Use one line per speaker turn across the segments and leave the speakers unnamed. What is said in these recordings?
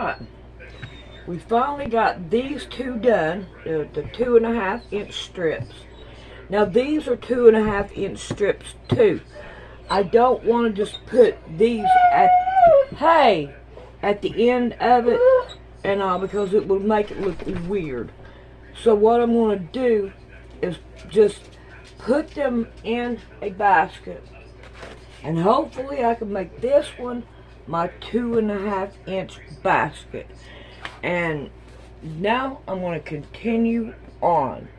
Alright, we finally got these two done, the 2.5 inch strips. Now these are 2.5 inch strips too. I don't want to just put these at the end of it and all, because it will make it look weird. So what I'm going to do is just put them in a basket, and hopefully I can make this one my 2.5 inch basket. And now I'm going to continue on.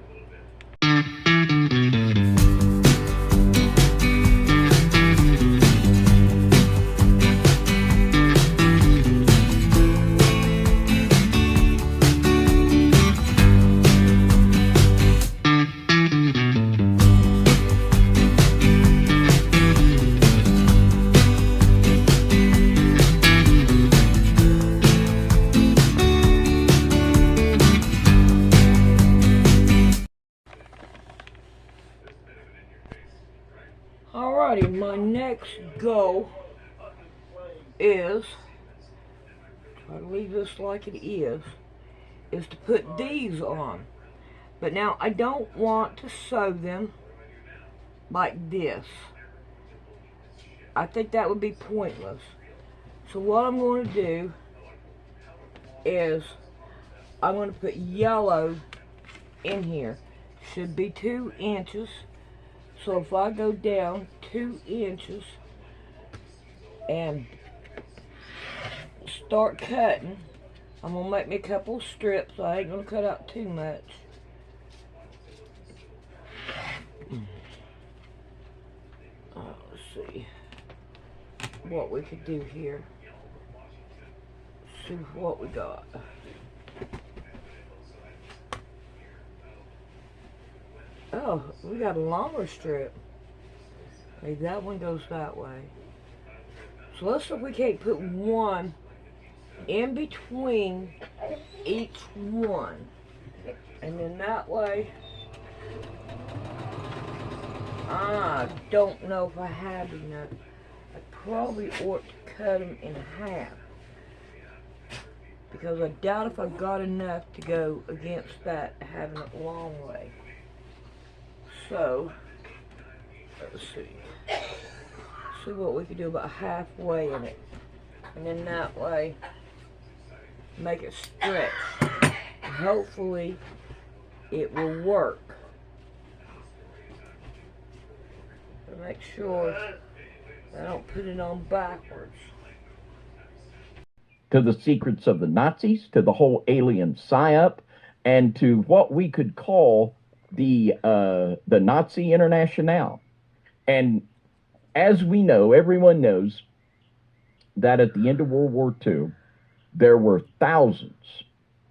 Alrighty, my next goal is, try to leave this like it is to put these on. But now I don't want to sew them like this. I think that would be pointless. So what I'm going to do is I'm going to put yellow in here. Should be 2 inches. So if I go down 2 inches and start cutting, I'm going to make me a couple strips. I ain't going to cut out too much. Let's see what we could do here. See what we got. Oh, we got a longer strip. Okay, that one goes that way. So let's see if we can't put one in between each one. And then that way, I don't know if I have enough. I probably ought to cut them in half, because I doubt if I've got enough to go against that having it long way. So, let's see. See what we can do about halfway in it. And then that way, make it stretch. And hopefully, it will work. So make sure I don't put it on backwards.
To the secrets of the Nazis, to the whole alien psyop, and to what we could call the Nazi Internationale. And as we know, everyone knows that at the end of World War II, there were thousands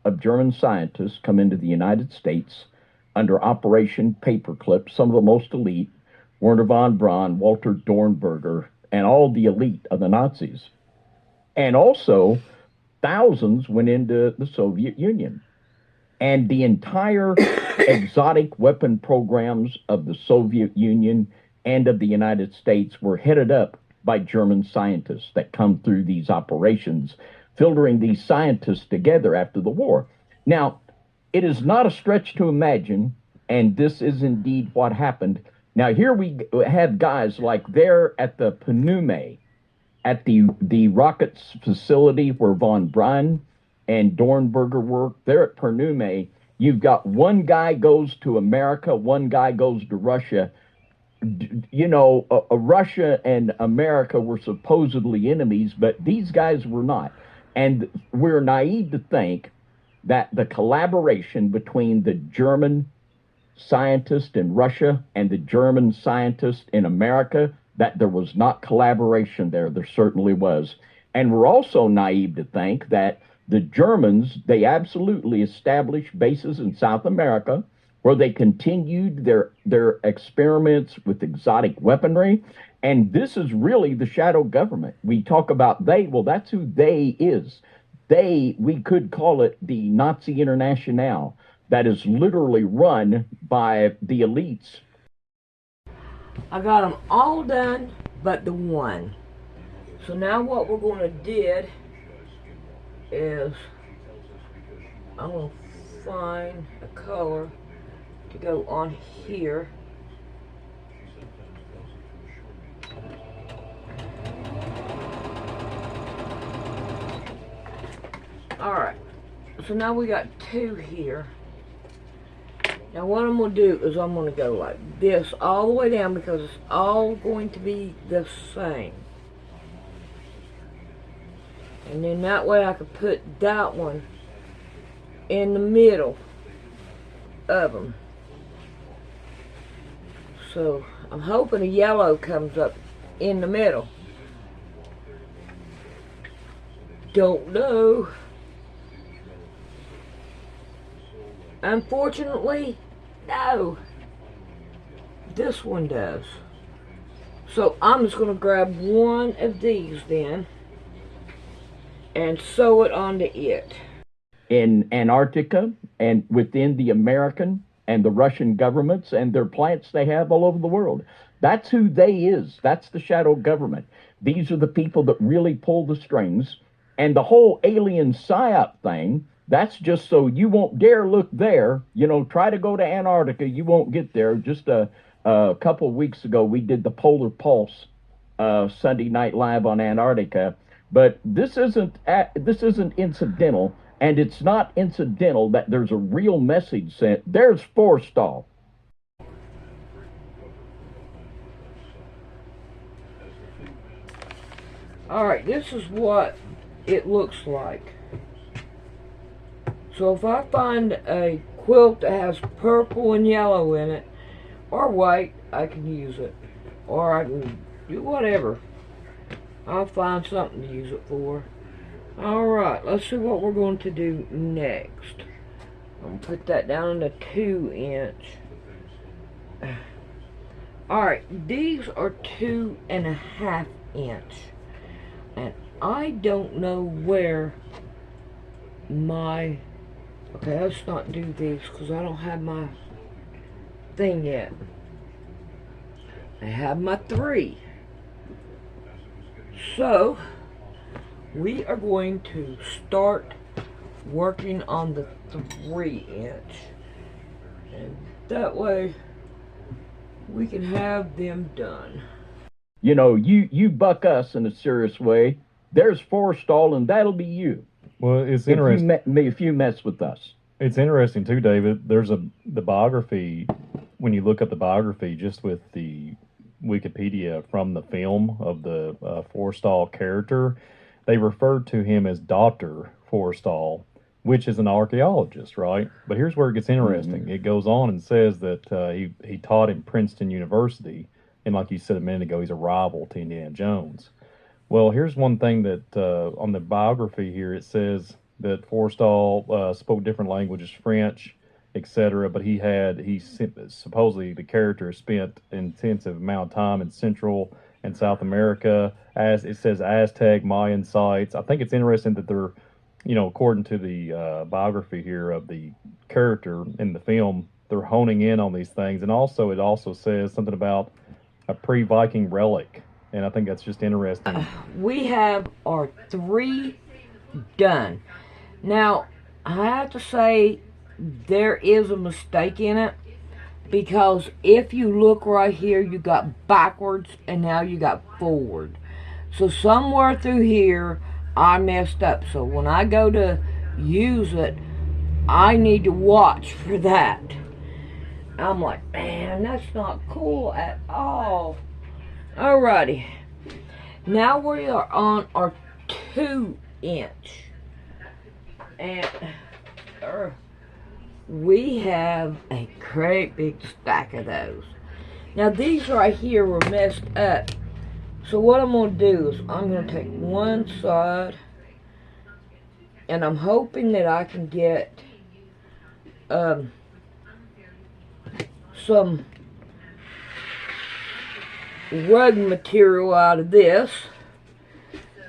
of German scientists come into the United States under Operation Paperclip, some of the most elite, Wernher von Braun, Walter Dornberger, and all the elite of the Nazis. And also, thousands went into the Soviet Union. And the entire exotic weapon programs of the Soviet Union and of the United States were headed up by German scientists that come through these operations, filtering these scientists together after the war. Now, it is not a stretch to imagine, and this is indeed what happened. Now, here we have guys like there at the Penume, at the rockets facility where von Braun and Dornberger worked, there at Penume, you've got one guy goes to America, one guy goes to Russia. You know, Russia and America were supposedly enemies, but these guys were not. And we're naive to think that the collaboration between the German scientist in Russia and the German scientist in America, that there was not collaboration there. There certainly was. And we're also naive to think that the Germans, they absolutely established bases in South America where they continued their experiments with exotic weaponry. And this is really the shadow government. We talk about they, well, that's who they is. They, we could call it the Nazi Internationale, that is literally run by the elites.
I got them all done but the one. So now what we're going to do is I'm going to find a color to go on here. Alright, so now we got two here. Now what I'm going to do is I'm going to go like this all the way down because it's all going to be the same. And then that way I could put that one in the middle of them. So I'm hoping a yellow comes up in the middle. Don't know. Unfortunately, no. This one does. So I'm just going to grab one of these then and sew it onto it.
In Antarctica and within the American and the Russian governments and their plants they have all over the world. That's who they is. That's the shadow government. These are the people that really pull the strings. And the whole alien psyop thing, that's just so you won't dare look there. You know, try to go to Antarctica, you won't get there. Just a couple of weeks ago, we did the Polar Pulse Sunday Night Live on Antarctica. But this isn't incidental, and it's not incidental that there's a real message sent. There's Forstall.
Alright, this is what it looks like. So if I find a quilt that has purple and yellow in it, or white, I can use it. Or I can do whatever. I'll find something to use it for. Alright, let's see what we're going to do next. I'm going to put that down in a 2-inch. Alright, these are 2.5 inch. And I don't know where my... Okay, let's not do these because I don't have my thing yet. I have my 3. So, we are going to start working on the 3-inch. And that way, we can have them done.
You know, you buck us in a serious way. There's Forstall, and that'll be you.
Well, it's interesting.
If you mess with us.
It's interesting, too, David. There's the biography, when you look up the biography, just with the Wikipedia from the film of the Forstall character, they referred to him as Dr. Forstall, which is an archaeologist, right? But here's where it gets interesting. Mm-hmm. It goes on and says that he taught in Princeton University, and like you said a minute ago, he's a rival to Indiana Jones. Well, here's one thing that on the biography here, it says that Forstall spoke different languages, French, etc. But he supposedly the character spent intensive amount of time in Central and South America, as it says Aztec, Mayan sites. I think it's interesting that they're, you know, according to the biography here of the character in the film, they're honing in on these things, and also it also says something about a pre-Viking relic. And I think that's just interesting.
We have our 3 done. Now, I have to say there is a mistake in it. Because if you look right here, you got backwards and now you got forward. So somewhere through here, I messed up. So when I go to use it, I need to watch for that. I'm like, man, that's not cool at all. Alrighty, now we are on our 2-inch, and we have a great big stack of those. Now these right here were messed up, so what I'm going to do is I'm going to take one side, and I'm hoping that I can get some rug material out of this.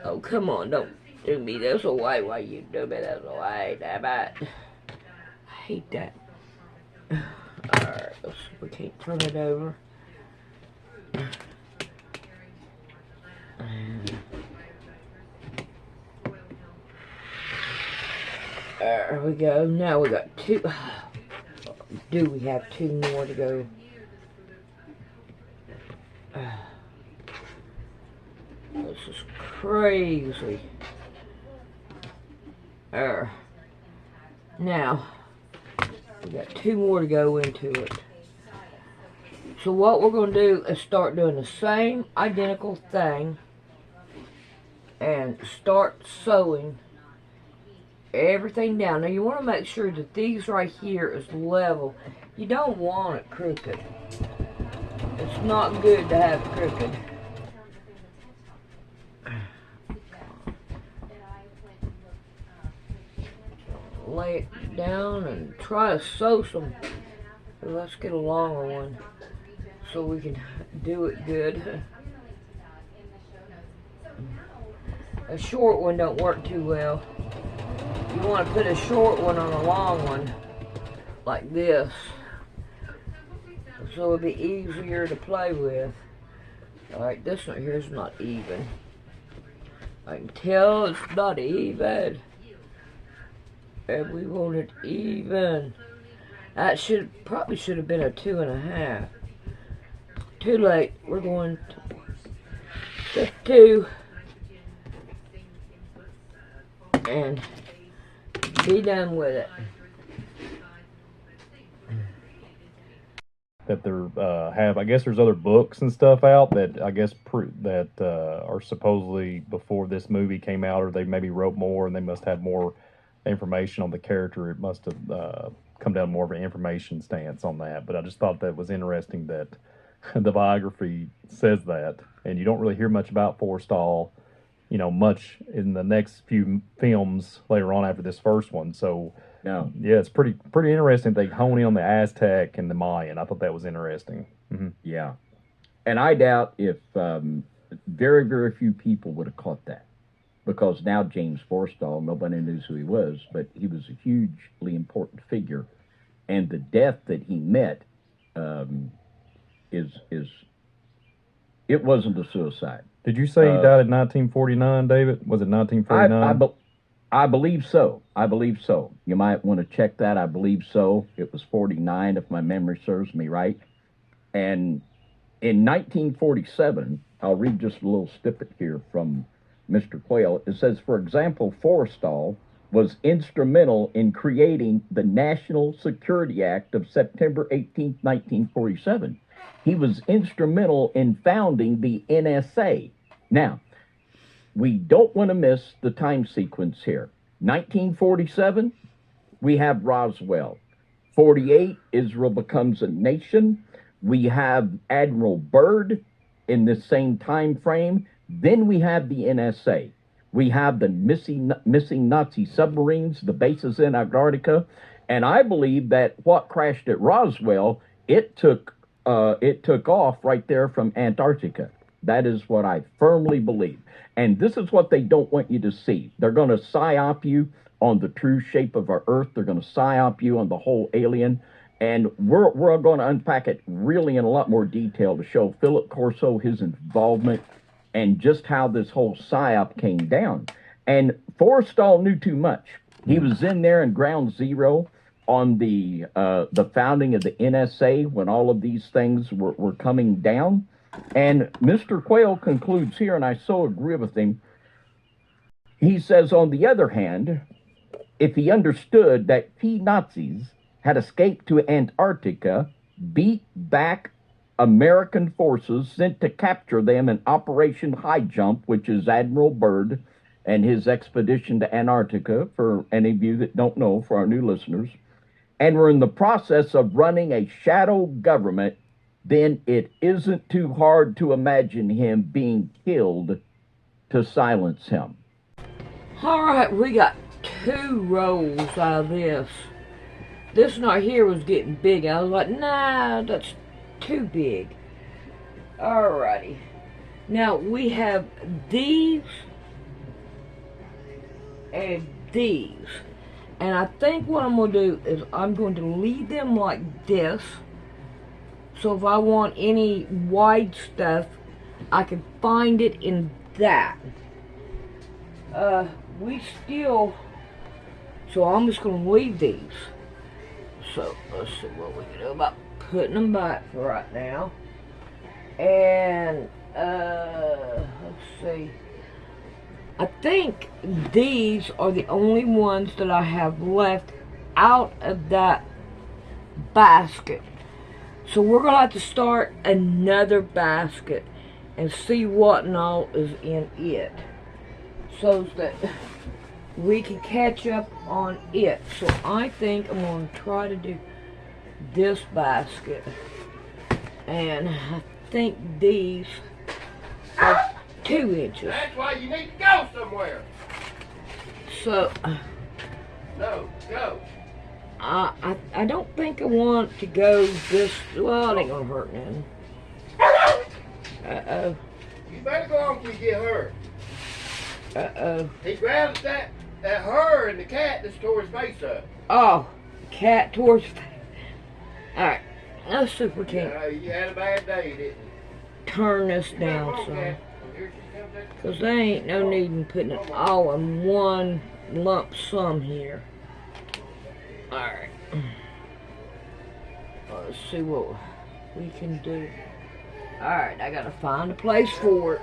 Oh, come on, don't do me this away. Why you do me this away? Damn it. I hate that. Alright, let's see if we can't turn it over. There we go. Now we got two. Do we have two more to go? This is crazy. There. Now, we got two more to go into it. So what we're going to do is start doing the same identical thing and start sewing everything down. Now you want to make sure that these right here is level. You don't want it crooked. It's not good to have crooked. Lay it down and try to sew some. Let's get a longer one so we can do it good. A short one don't work too well. You want to put a short one on a long one like this so it'll be easier to play with. Alright, this one here is not even. I can tell it's not even. And we want it even. That probably should have been a 2.5. Too late. We're going to 2 and be done with it.
That they're have, I guess there's other books and stuff out that I guess that are supposedly before this movie came out, or they maybe wrote more and they must have more information on the character. It must have come down more of an information stance on that. But I just thought that was interesting that the biography says that, and you don't really hear much about Forrestal, much in the next few films later on after this first one. So
No.
yeah, it's pretty interesting. They hone in on the Aztec and the Mayan. I thought that was interesting. Mm-hmm.
Yeah. And I doubt if very, very few people would have caught that. Because now James Forrestal, nobody knows who he was, but he was a hugely important figure. And the death that he met it wasn't a suicide.
Did you say he died in 1949, David? Was it 1949?
I believe so. I believe so. You might want to check that. I believe so. It was 49, if my memory serves me right. And in 1947, I'll read just a little snippet here from Mr. Quayle. It says, for example, Forrestal was instrumental in creating the National Security Act of September 18, 1947. He was instrumental in founding the NSA. Now, we don't want to miss the time sequence here. 1947, we have Roswell. 48, Israel becomes a nation. We have Admiral Byrd in the same time frame. Then we have the NSA. We have the missing Nazi submarines, the bases in Antarctica. And I believe that what crashed at Roswell, it took off right there from Antarctica. That is what I firmly believe. And this is what they don't want you to see. They're going to psyop you on the true shape of our Earth. They're going to psyop you on the whole alien. And we're going to unpack it really in a lot more detail to show Philip Corso, his involvement, and just how this whole psyop came down. And Forrestal knew too much. He was in there in ground zero on the founding of the NSA when all of these things were coming down. And Mr. Quayle concludes here, and I so agree with him. He says, on the other hand, if he understood that Nazis had escaped to Antarctica, beat back American forces sent to capture them in Operation High Jump, which is Admiral Byrd and his expedition to Antarctica, for any of you that don't know, for our new listeners, and were in the process of running a shadow government, then it isn't too hard to imagine him being killed to silence him.
All right, we got 2 rolls out of this. This one right here was getting big. I was like, nah, that's too big. Alrighty. Now we have these and these. And I think what I'm going to do is I'm going to leave them like this. So if I want any wide stuff, I can find it in that. So So I'm just going to leave these. So let's see what we can do about putting them back for right now. And let's see. I think these are the only ones that I have left out of that basket. So we're going to have to start another basket and see what and all is in it, so that we can catch up on it. So I think I'm going to try to do this basket. And I think these are 2 inches.
That's why you need to go somewhere.
So
No, go.
I don't think I want to go this. Well, it ain't gonna hurt none. Uh-oh.
You better go on before you get hurt.
Uh-oh.
He grabs that her and the cat that's tore his face up.
Oh, cat towards. Alright, let's see if we can
You had a bad day, didn't you?
turn this down
Come on,
some.
cat. Here she comes at the-
Because there ain't no need in putting it all in one lump sum here. Alright. Let's see what we can do. Alright, I gotta find a place for it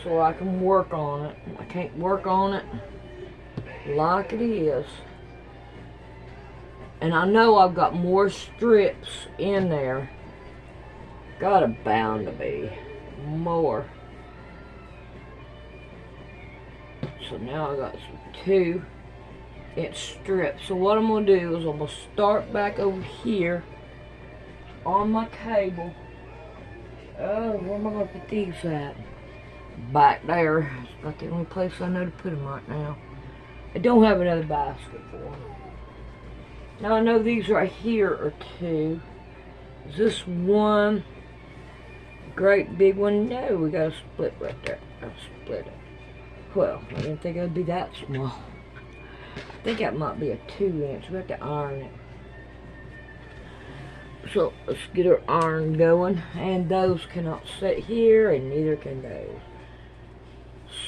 so I can work on it. I can't work on it like it is. And I know I've got more strips in there. Gotta bound to be more. So now I got some 2-inch strips. So what I'm gonna do is I'm gonna start back over here on my cable. Oh, where am I gonna put these at? Back there. It's about the only place I know to put them right now. I don't have another basket for them. Now I know these right here are 2. Is this one great big one? No, we got a split right there. I'll split it. Well, I didn't think it would be that small. I think that might be a 2-inch. We have to iron it. So let's get our iron going. And those cannot sit here, and neither can those.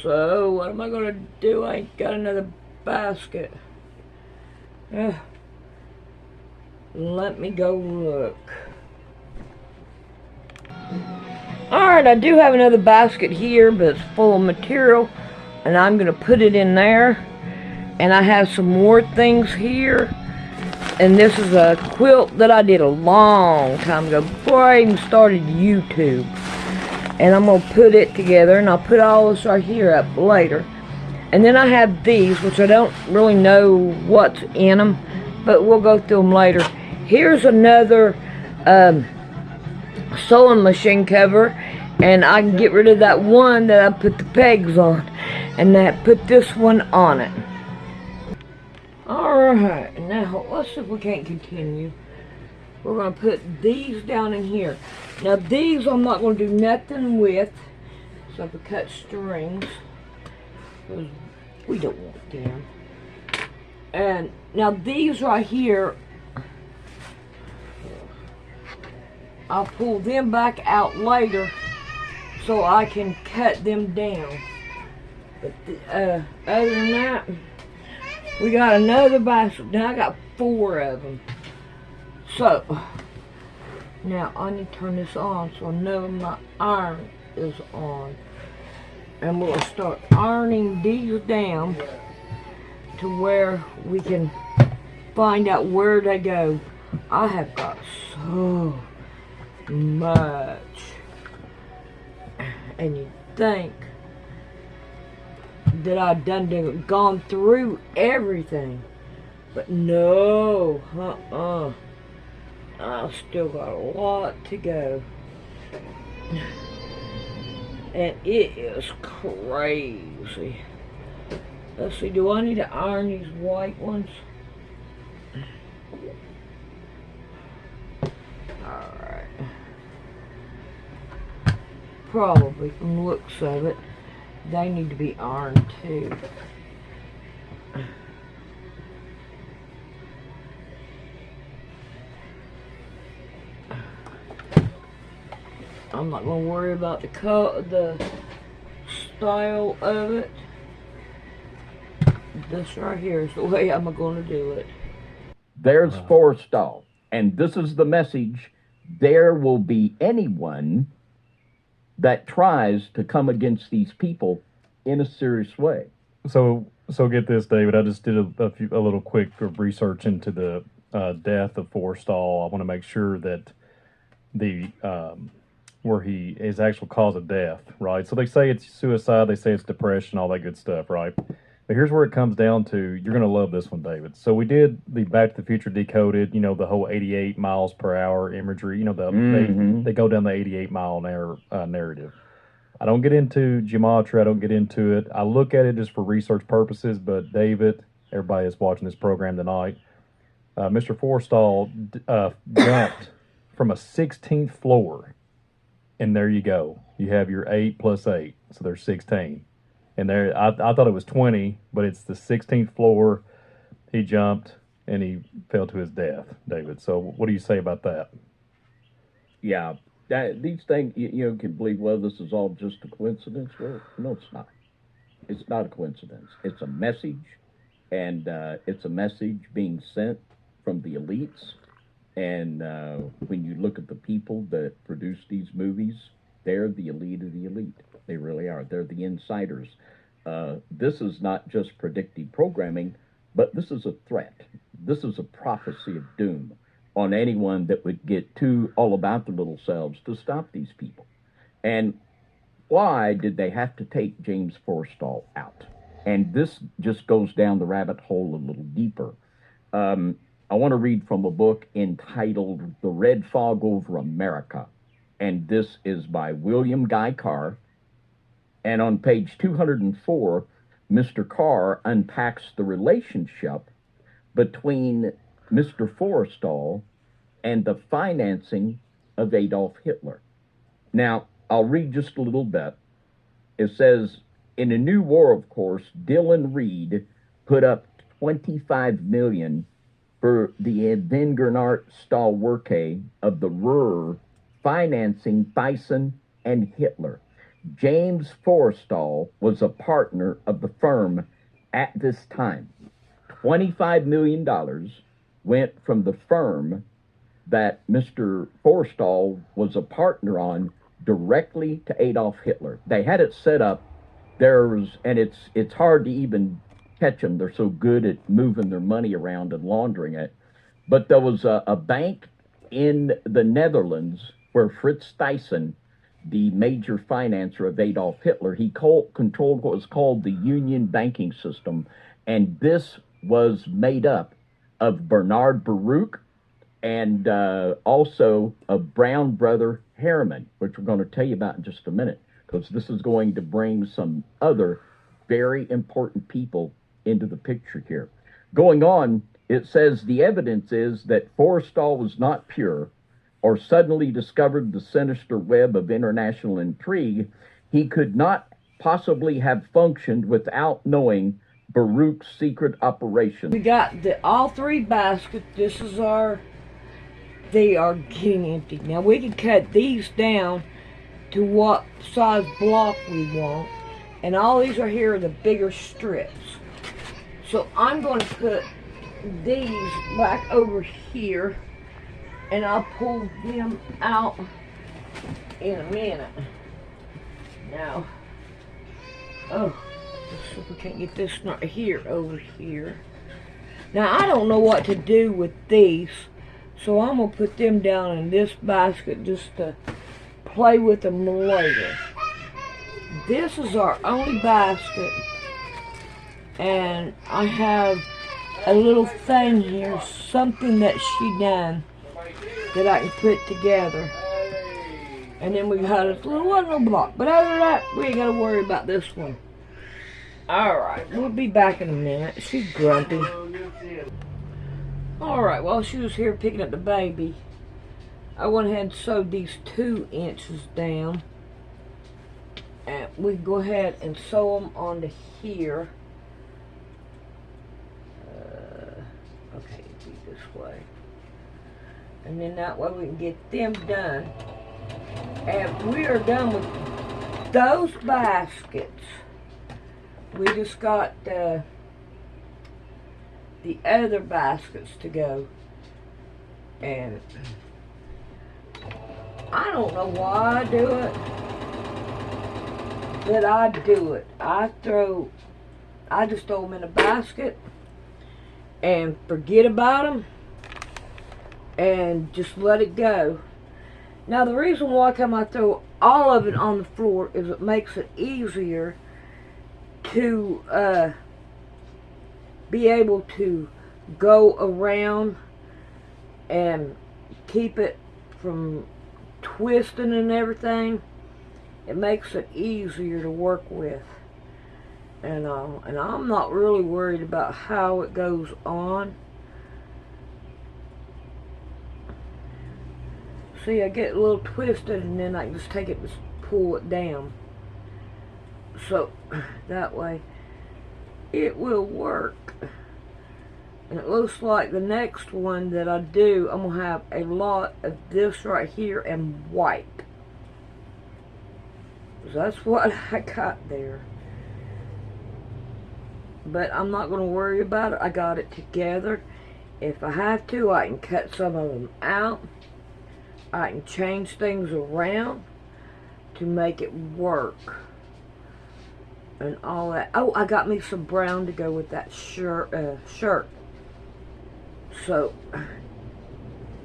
So what am I gonna do? I ain't got another basket. Let me go look. Alright, I do have another basket here, but it's full of material, and I'm going to put it in there. And I have some more things here. And this is a quilt that I did a long time ago, before I even started YouTube. And I'm going to put it together, and I'll put all this right here up later. And then I have these, which I don't really know what's in them, but we'll go through them later. Here's another sewing machine cover, and I can get rid of that one that I put the pegs on, and put this one on it. Alright, now let's see if we can't continue. We're going to put these down in here. Now these I'm not going to do nothing with, so I can cut strings, because we don't want them. And now these right here, I'll pull them back out later so I can cut them down. But other than that, we got another basket. Now I got 4 of them. So now I need to turn this on so I know my iron is on. And we'll start ironing these down to where we can find out where they go. I have got so much, and you'd think that I'd gone through everything, but no, I've still got a lot to go, and it is crazy. Let's see, do I need to iron these white ones? Alright. Probably, from the looks of it, they need to be ironed too. I'm not going to worry about the style of it. This right here is the way I'm going to do it.
There's Forrestal. And this is the message. There will be anyone that tries to come against these people in a serious way.
So get this, David. I just did a little quick research into the death of Forrestal. I want to make sure that the where his actual cause of death, right? So they say it's suicide, they say it's depression, all that good stuff, right? But here's where it comes down to. You're going to love this one, David. So we did the Back to the Future Decoded, you know, the whole 88 miles per hour imagery, you know, they go down the 88 mile narrative. I don't get into gematria. I don't get into it. I look at it just for research purposes. But David, everybody that's watching this program tonight, Mr. Forrestal jumped from a 16th floor, and there you go. You have your 8 plus 8, so there's 16. And there, I thought it was 20, but it's the 16th floor. He jumped and he fell to his death, David. So what do you say about that?
Yeah. These things, you can believe, well, this is all just a coincidence. Well, no, it's not. It's not a coincidence. It's a message, and it's a message being sent from the elites. And when you look at the people that produce these movies, they're the elite of the elite. They really are. They're the insiders. This is not just predictive programming, but this is a threat. This is a prophecy of doom on anyone that would get too all about their little selves to stop these people. And why did they have to take James Forrestal out? And this just goes down the rabbit hole a little deeper. I want to read from a book entitled The Red Fog Over America. And this is by William Guy Carr. And on page 204, Mr. Carr unpacks the relationship between Mr. Forrestal and the financing of Adolf Hitler. Now, I'll read just a little bit. It says, in a new war, of course, Dillon Reed put up $25 million for the Evangernat Stahlwerke of the Ruhr financing Bison and Hitler. James Forrestal was a partner of the firm at this time. $25 million went from the firm that Mr. Forrestal was a partner on directly to Adolf Hitler. They had it set up. And it's hard to even catch them. They're so good at moving their money around and laundering it. But there was a bank in the Netherlands where Fritz Thyssen, the major financer of Adolf Hitler, he controlled what was called the Union banking system. And this was made up of Bernard Baruch and also of Brown brother Harriman, which we're going to tell you about in just a minute, because this is going to bring some other very important people into the picture here. Going on, it says the evidence is that Forrestal was not pure or suddenly discovered the sinister web of international intrigue. He could not possibly have functioned without knowing Baruch's secret operation.
We got all 3 baskets. This is they are getting empty. Now we can cut these down to what size block we want. And all these are here are the bigger strips. So I'm going to put these back over here, and I'll pull them out in a minute. Now, let's see if we can't get this not here over here. Now I don't know what to do with these, so I'm gonna put them down in this basket just to play with them later. This is our only basket, and I have a little thing here, something that she done that I can put together. And then we got a little block. But other than that, we ain't got to worry about this one. Alright, we'll be back in a minute. She's grumpy. Alright, while she was here picking up the baby, I went ahead and sewed these 2 inches down. And we go ahead and sew them onto here. Okay, be this way. And then that way we can get them done. And we are done with those baskets. We just got the other baskets to go. And I don't know why I do it, but I do it. I just throw them in a basket and forget about them and just let it go. Now the reason why I throw all of it on the floor is it makes it easier to be able to go around and keep it from twisting and everything. It makes it easier to work with. And I'm not really worried about how it goes on. See, I get a little twisted and then I can just take it and just pull it down. So, that way, it will work. And it looks like the next one that I do, I'm going to have a lot of this right here and white. So that's what I got there. But I'm not going to worry about it. I got it together. If I have to, I can cut some of them out. I can change things around to make it work. And all that. Oh, I got me some brown to go with that shirt. So,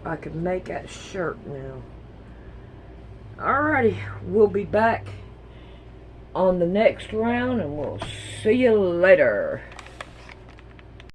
I can make that shirt now. Alrighty, we'll be back on the next round and we'll see you later.